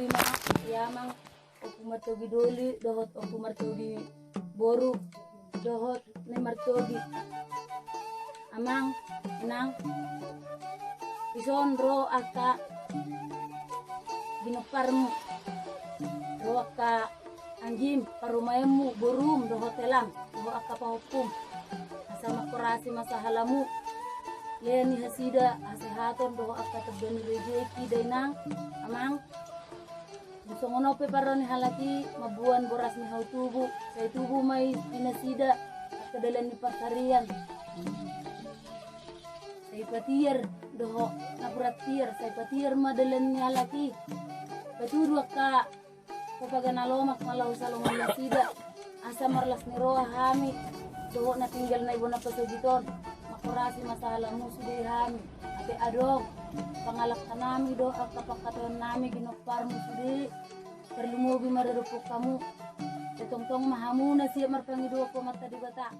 martogi ma yamang oku martogi doli dohot oku martogi boru dohot ne martogi amang inang ison ro aka ginoparmu ro aka anjim parumayemu borum dohot telam ro aka pahukum asa makurasi masahalamu leni hasida asehaton doho aka terbeni rejeki dainang amang busongono pe paroni halaki mabuan boras ni hau tubu sai tubu mai inasida kedalan ni pasarian sai patier doho napuratier sai patier madalan ni halaki patudu aka papagana lomak malau salongan nasida asa marlas ni roa hami doho na tinggal na ibona pasagiton makurasi masalah musuh di hami ate adong pangalak nami do kapakatan nami ginopar musuh di perlu mobi marerupok kamu tetong tong mahamu na siya marpangido ko mata di bata